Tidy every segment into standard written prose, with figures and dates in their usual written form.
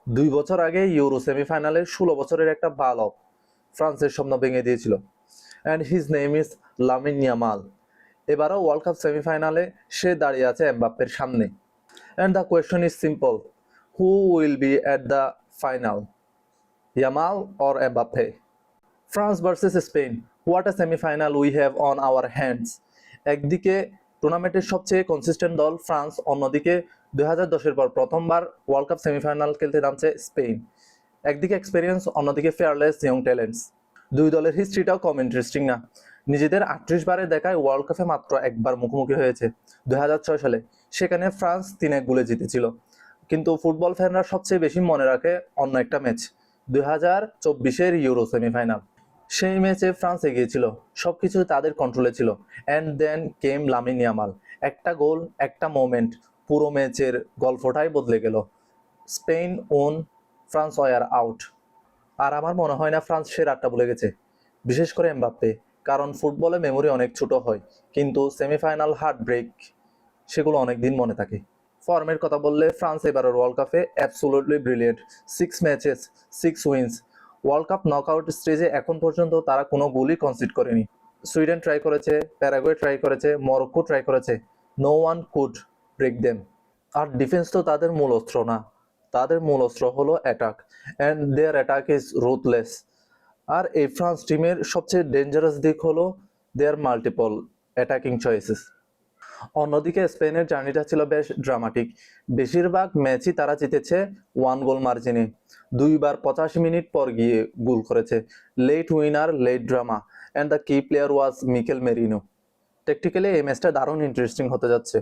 2 বছর আগে ইউরো সেমিফাইনালে 16 বছরের একটা বালক ফ্রান্সের স্বপ্ন ভেঙে দিয়েছিল। And his name is Lamine Yamal. এবারও ওয়ার্ল্ড কাপ সেমিফাইনালে সে দাঁড়িয়ে আছে এমবাপ্পের সামনে। And the question is simple, who will be at the final, Yamal or Mbappe? France versus Spain, what a semifinal we have on our hands. একদিকে টুর্নামেন্টের সবচেয়ে consistent দল ফ্রান্স, অন্যদিকে 2010-এর পর প্রথমবার ওয়ার্ল্ড কাপ সেমিফাইনাল খেলতে নামছে স্পেন। একদিকে এক্সপেরিয়েন্স, অন্যদিকে ফেয়ারলেস ইয়ং ট্যালেন্টস। দুই দলের হিস্ট্রিটাও কম ইন্টারেস্টিং না। নিজেদের 38 বারের দেখায় ওয়ার্ল্ড কাপে মাত্র একবার মুখোমুখি হয়েছে 2006 সালে, সেখানে ফ্রান্স 3-1 গোলে জিতেছিল। কিন্তু ফুটবল ফ্যানরা সবচেয়ে বেশি মনে রাখে অন্য একটা ম্যাচ, 2024-এর ইউরো সেমিফাইনাল। সেই ম্যাচে ফ্রান্স এগিয়েছিল, সবকিছু তাদের কন্ট্রোলে ছিল। And then came Lamine Yamal. একটা গোল, একটা মোমেন্ট, পুরো ম্যাচের গল্পটাই বদলে গেল। Spain won, France were out. আর আমার মনে হয় না ফ্রান্স সে রাতটা ভুলে গেছে, বিশেষ করে এমবাপ্পে। কারণ ফুটবলে মেমোরি অনেক ছোট হয়, কিন্তু সেমিফাইনাল হার্ট ব্রেক সেগুলো অনেক দিন মনে থাকে। ফর্মের কথা বললে ফ্রান্স এবারের ওয়ার্ল্ড কাপে absolutely brilliant. 6 matches, 6 wins. World cup knockout স্টেজে এখন পর্যন্ত তারা কোনো গোলই কনসিড করেনি। সুইডেন ট্রাই করেছে, প্যারাগুয়ে ট্রাই করেছে, মরক্কো ট্রাই করেছে, no one could break them. আর ডিফেন্স তো তাদের মূল অস্ত্র না, তাদের মূল অস্ত্র হলো attack, and their attack is ruthless. আর এই ফ্রান্স টিমের সবচেয়ে ডেঞ্জারাস দিক হলো দেয়ার মাল্টিপল অ্যাটাকিং চয়েসেস। অন্যদিকে স্পেনের জার্নিটা ছিল বেশ ড্রামাটিক। বেশিরভাগ ম্যাচই তারা জিতেছে 1 গোল মার্জিনে। 2 বার 85 মিনিট পর গিয়ে গোল করেছে। Late winner, late drama, and the key player was Mikel Merino. Tactically এই ম্যাচটা দারুণ ইন্টারেস্টিং হতে যাচ্ছে।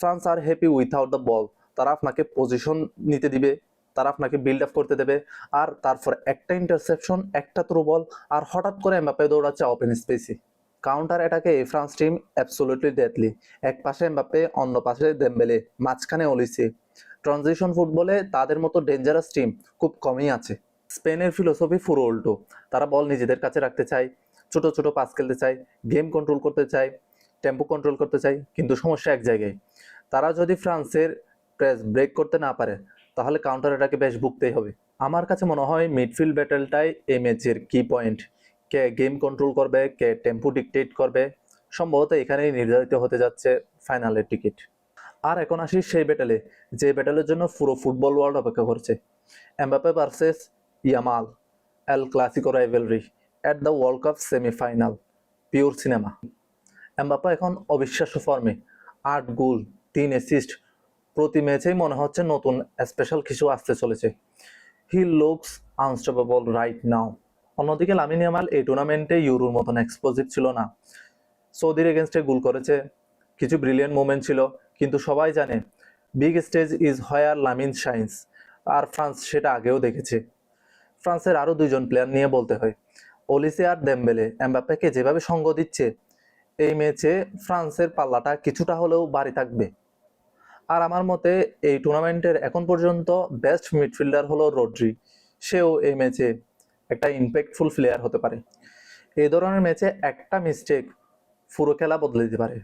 ফ্রান্স আর হ্যাপি উইথাউট দ্য বল। তারা আপনাকে পজিশন নিতে দিবে, তারা আপনাকে বিল্ড আপ করতে দেবে, আর তারপর একটা ইন্টারসেপশন, একটা থ্রু বল, আর হঠাৎ করে এমবাপ্পে দৌড়াচ্ছে ওপেন স্পেসে। কাউন্টার অ্যাটাকে এই ফ্রান্স টিম অ্যাবসোলুটলি ডেথলি। এক পাশে এমবাপ্পে, অন্য পাশে দেম্বেলে, মাঝখানে অলিসে। ট্রানজিশন ফুটবলে তাদের মতো ডেঞ্জারাস টিম খুব কমই আছে। স্পেনের ফিলোসফি পুরো উল্টো। তারা বল নিজেদের কাছে রাখতে চায়, ছোট ছোট পাস খেলতে চায়, গেম কন্ট্রোল করতে চায়, টেম্পো কন্ট্রোল করতে চায়। কিন্তু সমস্যা এক জায়গায়, তারা যদি ফ্রান্সের প্রেস ব্রেক করতে না পারে, তাহলে কাউন্টার অ্যাটাকে বেশ ভুগতেই হবে। আমার কাছে মনে হয় মিডফিল্ড ব্যাটেলটাই এই ম্যাচের কি পয়েন্ট। কে গেম কন্ট্রোল করবে, কে টেম্পো ডিকটেট করবে, সম্ভবত এখানেই নির্ধারিত হতে যাচ্ছে ফাইনালের টিকিট। আর এখন আসি সেই ব্যাটেলে, যে ব্যাটেলের জন্য পুরো ফুটবল ওয়ার্ল্ড অপেক্ষা করছে। Mbappe versus Yamal, El Clasico rivalry at the world cup semifinal, pure cinema. Mbappe এখন অবিশ্বাস্য ফর্মে, 8 গোল, 3 অ্যাসিস্ট। প্রতি ম্যাচেই মনে হচ্ছে নতুন স্পেশাল কিছু আসতে চলেছে। He looks unstoppable right now. অন্যদিকে লামিন ইয়ামাল এই টুর্নামেন্টে ইউরোর মতন এক্সপ্লোসিভ ছিল না। সৌদির এগেনস্টে গোল করেছে, কিছু ব্রিলিয়েন্ট মোমেন্ট ছিল, কিন্তু সবাই জানে big stage is where Lamine shines. আর ফ্রান্স সেটা আগেও দেখেছে। ফ্রান্সের আরও 2জন প্লেয়ার নিয়ে বলতে হয়, অলিসে আর দেম্বেলে। এমবাপ্পেকে যেভাবে সঙ্গ দিচ্ছে, এই ম্যাচে ফ্রান্সের পাল্লাটা কিছুটা হলেও ভারী থাকবে। আর আমার মতে এই টুর্নামেন্টের এখন পর্যন্ত বেস্ট মিডফিল্ডার হলো রড্রি। সেও এই ম্যাচে একটা ইম্প্যাক্টফুল প্লেয়ার হতে পারে। এই ধরনের ম্যাচে একটা মিস্টেক পুরো খেলা বদলে দিতে পারে।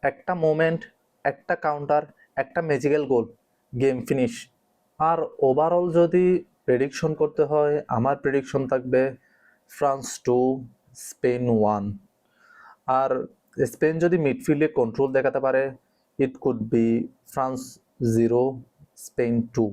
একটা মোমেন্ট, একটা কাউন্টার, একটা ম্যাজিক্যাল গোল, গেম ফিনিশ। আর ওভারঅল যদি প্রেডিকশন করতে হয়, আমার প্রেডিকশন থাকবে ফ্রান্স 2, স্পেন 1। আর স্পেন যদি মিডফিল্ডে কন্ট্রোল দেখাতে পারে, it could be France 0, Spain 2।